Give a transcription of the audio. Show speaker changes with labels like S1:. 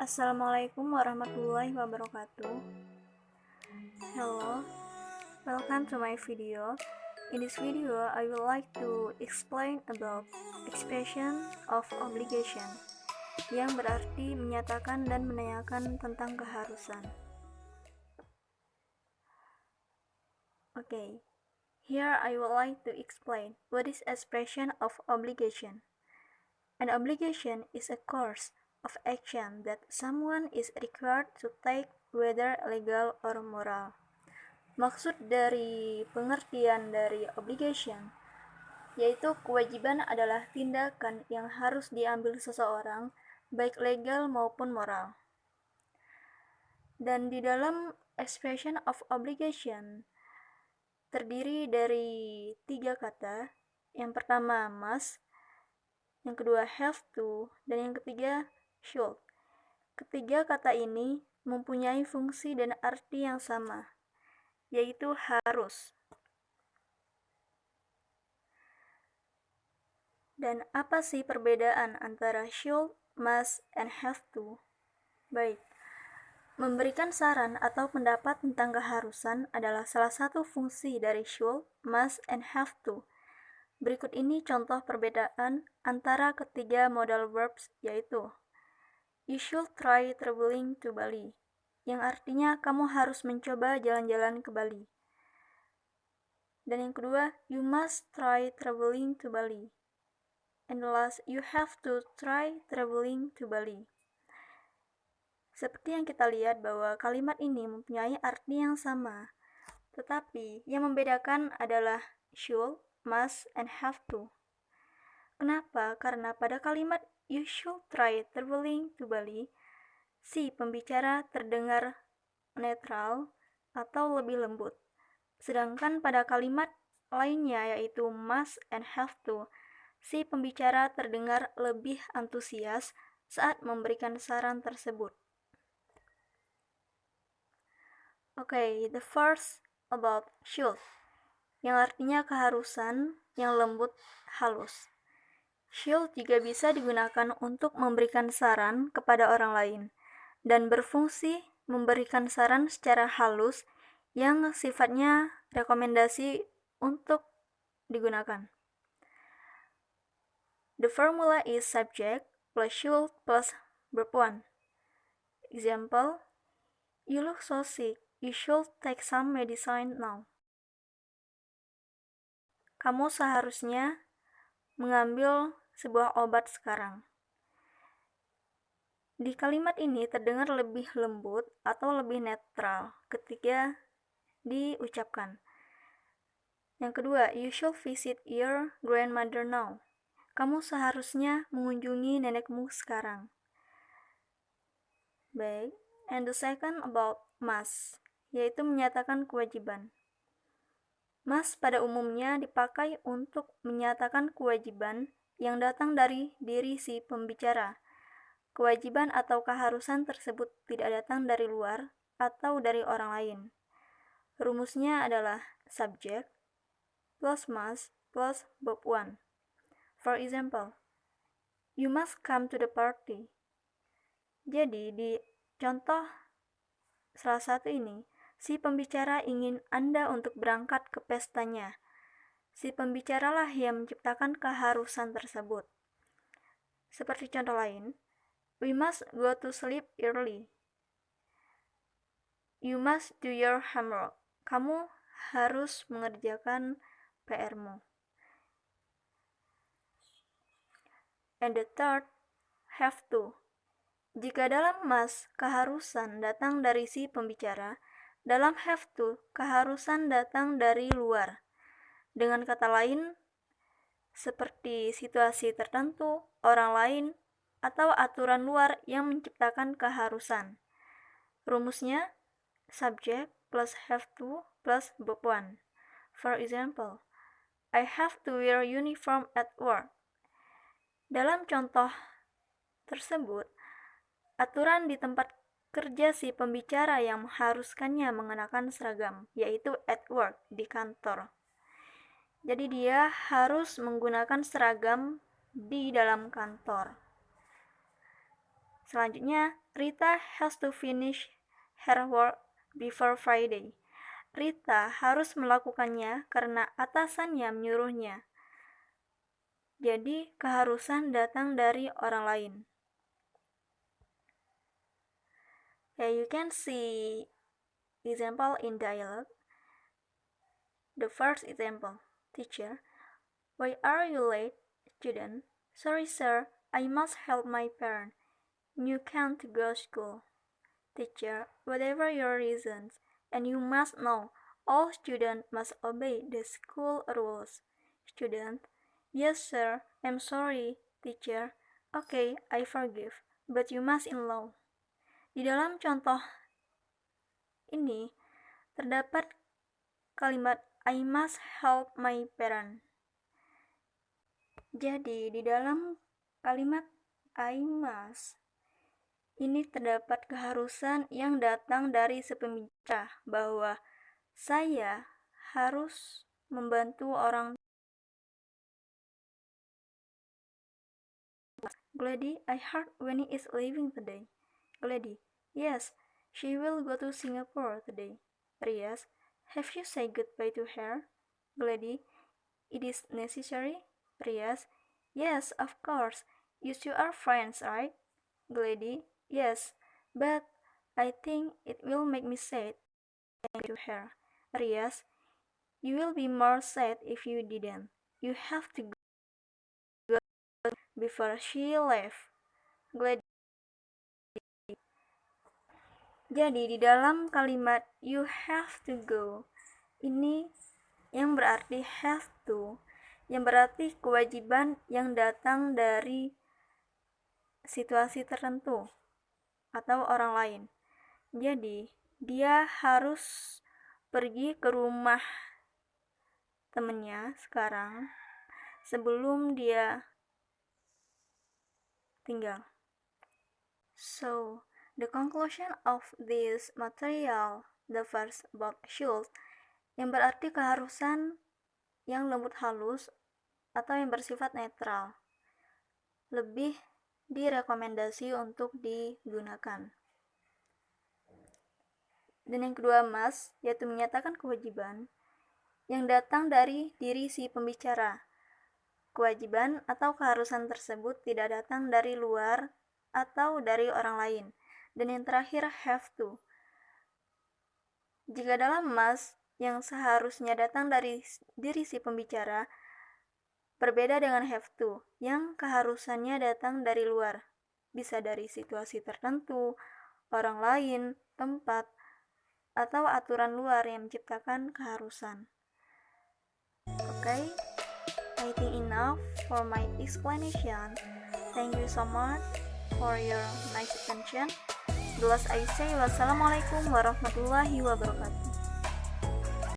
S1: Assalamualaikum warahmatullahi wabarakatuh. Hello, welcome to my video. In this video, I would like to explain about expression of obligation, yang berarti menyatakan dan menanyakan tentang keharusan. Okay, here I would like to explain what is expression of obligation. An obligation is a course of action that someone is required to take, whether legal or moral. Maksud dari pengertian dari obligation yaitu kewajiban adalah tindakan yang harus diambil seseorang, baik legal maupun moral. Dan di dalam expression of obligation terdiri dari 3 kata. Yang pertama must, yang kedua have to, dan yang ketiga should. Ketiga kata ini mempunyai fungsi dan arti yang sama, yaitu harus. Dan apa sih perbedaan antara should, must, and have to? Baik, memberikan saran atau pendapat tentang keharusan adalah salah satu fungsi dari should, must, and have to. Berikut ini contoh perbedaan antara ketiga modal verbs, yaitu you should try traveling to Bali, yang artinya kamu harus mencoba jalan-jalan ke Bali. Dan yang kedua, you must try traveling to Bali. And the last, you have to try traveling to Bali. Seperti yang kita lihat bahwa kalimat ini mempunyai arti yang sama, tetapi yang membedakan adalah should, must, and have to. Kenapa? Karena pada kalimat you should try traveling to Bali, si pembicara terdengar netral atau lebih lembut. Sedangkan pada kalimat lainnya yaitu must and have to, si pembicara terdengar lebih antusias saat memberikan saran tersebut. Okay, the first about should, yang artinya keharusan, yang lembut, halus. Should juga bisa digunakan untuk memberikan saran kepada orang lain dan berfungsi memberikan saran secara halus yang sifatnya rekomendasi untuk digunakan. The formula is subject plus should plus verb 1. Example, you look so sick, you should take some medicine now. Kamu seharusnya mengambil sebuah obat sekarang. Di kalimat ini terdengar lebih lembut atau lebih netral ketika diucapkan. Yang kedua, you should visit your grandmother now. Kamu seharusnya mengunjungi nenekmu sekarang. Baik, and the second about must, yaitu menyatakan kewajiban. Must pada umumnya dipakai untuk menyatakan kewajiban yang datang dari diri si pembicara. Kewajiban atau keharusan tersebut tidak datang dari luar atau dari orang lain. Rumusnya adalah subject plus must plus verb 1. For example, you must come to the party. Jadi di contoh salah satu ini, si pembicara ingin Anda untuk berangkat ke pestanya. Si pembicaralah yang menciptakan keharusan tersebut. Seperti contoh lain, we must go to sleep early. You must do your homework. Kamu harus mengerjakan PR-mu. And the third, have to. Jika dalam must, keharusan datang dari si pembicara, dalam have to, keharusan datang dari luar. Dengan kata lain, seperti situasi tertentu, orang lain, atau aturan luar yang menciptakan keharusan. Rumusnya, subject plus have to plus verb 1. For example, I have to wear uniform at work. Dalam contoh tersebut, aturan di tempat kerja si pembicara yang mengharuskannya mengenakan seragam, yaitu at work, di kantor. Jadi dia harus menggunakan seragam di dalam kantor. Selanjutnya, Rita has to finish her work before Friday. Rita harus melakukannya karena atasannya menyuruhnya. Jadi, keharusan datang dari orang lain. You can see example in dialogue. The first example, teacher, why are you late? Student, sorry sir, I must help my parent. You can't go to school. Teacher, whatever your reasons, and you must know, all students must obey the school rules. Student, yes sir, I'm sorry, teacher. Okay, I forgive, but you must in law. Di dalam contoh ini terdapat kalimat I must help my parent. Jadi di dalam kalimat I must ini terdapat keharusan yang datang dari si pembicara bahwa saya harus membantu orang. Glady, I heard Winnie is leaving today. Glady, yes, she will go to Singapore today. Rias, have you said goodbye to her? Glady, it is necessary. Rias, yes, of course. You two are friends, right? Glady, yes, but I think it will make me sad to her. Rias, you will be more sad if you didn't. You have to go before she left. Glady. Jadi di dalam kalimat you have to go ini yang berarti have to, yang berarti kewajiban yang datang dari situasi tertentu atau orang lain. Jadi dia harus pergi ke rumah temennya sekarang sebelum dia tinggal. So, the conclusion of this material, the first about should, yang berarti keharusan yang lembut halus atau yang bersifat netral, lebih direkomendasi untuk digunakan. Dan yang kedua must, yaitu menyatakan kewajiban yang datang dari diri si pembicara. Kewajiban atau keharusan tersebut tidak datang dari luar atau dari orang lain. Dan yang terakhir have to. Jika dalam must yang seharusnya datang dari diri si pembicara, berbeda dengan have to yang keharusannya datang dari luar. Bisa dari situasi tertentu, orang lain, tempat, atau aturan luar yang menciptakan keharusan. Okay, I think enough for my explanation. Thank you so much for your nice attention. The last I say, wassalamualaikum warahmatullahi wabarakatuh.